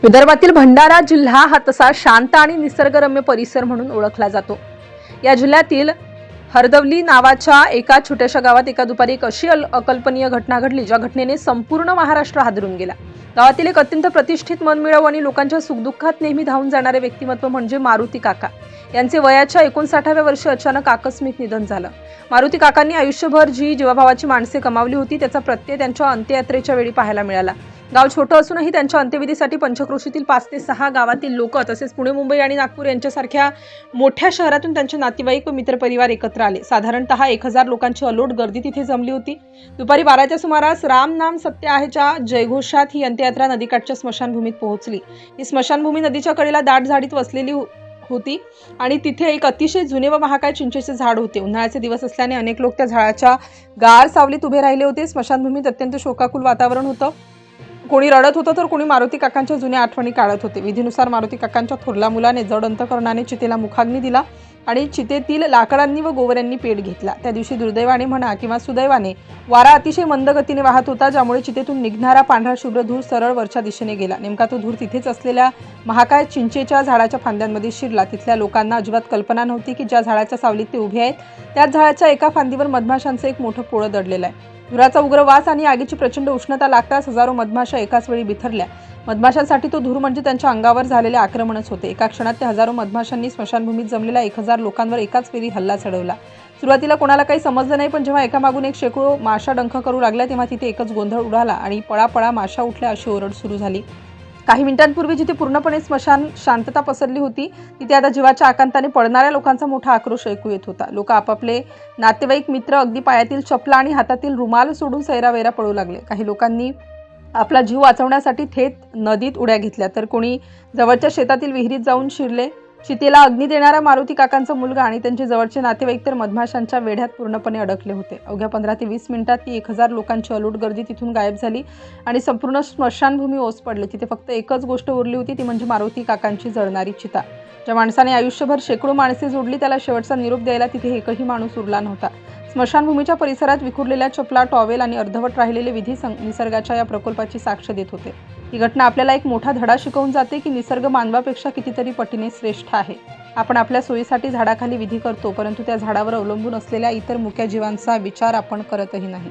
विदर्भातील भंडारा जिल्हा हा तसा शांत आणि निसर्गरम्य परिसर म्हणून ओळखला जातो। या जिल्ह्यातील हरदवली नावाच्या एका छोट्याशा गावात एका दुपारी एक अशी अकल्पनीय घटना घडली, ज्या घटनेने संपूर्ण महाराष्ट्र हादरून गेला। गावातील एक अत्यंत प्रतिष्ठित मनमिळावू आणि लोकांच्या सुखदुःखात नेहमी धावून जाणारे व्यक्तिमत्व म्हणजे मारुती काका यांचे वयाच्या 59व्या वर्षी अचानक आकस्मिक निधन झालं। मारुती काकांनी आयुष्यभर जी जीवाभावाची माणसे कमावली होती, त्याचा प्रत्यय त्यांच्या अंत्ययात्रेच्या वेळी पाहायला मिळाला। गाव छोटं असूनही त्यांच्या अंत्यविधीसाठी पंचक्रोशीतील 5 ते 6 गावातील लोक तसेच पुणे, मुंबई आणि नागपूर यांच्यासारख्या मोठ्या शहरातून त्यांचे नातेवाईक व मित्रपरिवार एकत्र आले। साधारणतः 1000 लोकांची अलोट गर्दी तिथे जमली होती। दुपारी 12च्या सुमारास राम नाम सत्य आहेच्या जयघोषात ही अंत्ययात्रा नदीकाठच्या स्मशानभूमीत पोहोचली। ही स्मशानभूमी नदीच्या कडेला दाट झाडीत वसलेली होती आणि तिथे एक अतिशय जुने व महाकाय चिंचेचे झाड होते। उन्हाळ्याचे दिवस असल्याने अनेक लोक त्या झाडाच्या गार सावलीत उभे राहिले होते। स्मशानभूमीत अत्यंत शोकाकुल वातावरण होतं। कोणी रडत होतं तर कोणी मारुती काकांच्या जुन्या आठवणी काढत होते। विधीनुसार मारुती काकांच्या थोरल्या मुलाने जड अंतकरणाने चितेला मुखाग्नी दिला आणि चितेतील लाकडांनी व गोवऱ्यांनी पेट घेतला। त्या दिवशी दुर्दैवाने म्हणा किंवा सुदैवाने वारा अतिशय मंद गतीने वाहत होता, ज्यामुळे चितेतून निघणारा पांढरा शुभ्र धूर सरळ वरच्या दिशेने गेला। नेमका तो धूर तिथेच असलेल्या महाकाय चिंचेच्या झाडाच्या फांद्यांमध्ये शिरला। तिथल्या लोकांना अजिबात कल्पना नव्हती की ज्या झाडाच्या सावलीत ते उभे आहेत, त्याच झाडाच्या एका फांदीवर मधमाशांचं एक मोठं पोळं दडलेलं आहे। धुराचा उग्र वास आणि आगीची प्रचंड उष्णता लागताच हजारो मधमाशा एकाच वेळी बिथरल्या। मधमाशांसाठी तो धूर म्हणजे त्यांच्या अंगावर झालेले आक्रमणच होते। एका क्षणात त्या हजारो मधमाशांनी स्मशानभूमीत जमलेल्या 1000 लोकांवर एकाच वेळी हल्ला चढवला। सुरुवातीला कोणाला काही समजलं नाही, पण जेव्हा एकामागून एक शेकडो माशा डंख करू लागल्या, तेव्हा तिथे एकच गोंधळ उडाला आणि पळापळा माशा उठल्या अशी ओरड सुरू झाली। काही मिनिटांपूर्वी जिथे पूर्णपणे स्मशान शांतता पसरली होती, तिथे आता जीवाच्या आकांताने पळणाऱ्या लोकांचा मोठा आक्रोश ऐकू येत होता। लोक आपापले नातेवाईक, मित्र अगदी पायातील चपला आणि हातातील रुमाल सोडून सैरावैरा पळू लागले। काही लोकांनी आपला जीव वाचवण्यासाठी थेट नदीत उड्या घेतल्या, तर कोणी जवळच्या शेतातील विहिरीत जाऊन शिरले। चितेला अग्नी देणारा मारुती काकांचा मुलगा आणि त्यांचे जवळचे नातेवाईक तर मधमाशांच्या वेढ्यात पूर्णपणे अडकले होते। अवघ्या 15 ते 20 मिनिटात ती 1000 लोकांची अलोट गर्दी तिथून गायब झाली आणि संपूर्ण स्मशानभूमी ओस पडली। तिथे फक्त एकच गोष्ट उरली होती, ती म्हणजे मारुती काकांची जळणारी चिता। ज्या माणसाने आयुष्यभर शेकडो माणसे जोडली, त्याला शेवटचा निरोप द्यायला तिथे एकही माणूस उरला नव्हता। स्मशानभूमीच्या परिसरात विखुरलेल्या चपला, टॉवेल आणि अर्धवट राहिलेले विधी निसर्गाच्या या प्रकल्पाची साक्ष देत होते। ही घटना आपल्याला एक मोठा धडा शिकवून जाते की निसर्ग मानवापेक्षा कितीतरी पटीने श्रेष्ठ आहे। आपण आपल्या सोयीसाठी झाडाखाली विधी करतो, परंतु त्या झाडावर अवलंबून असलेल्या इतर मुक्या जीवांचा विचार आपण करतही नाही।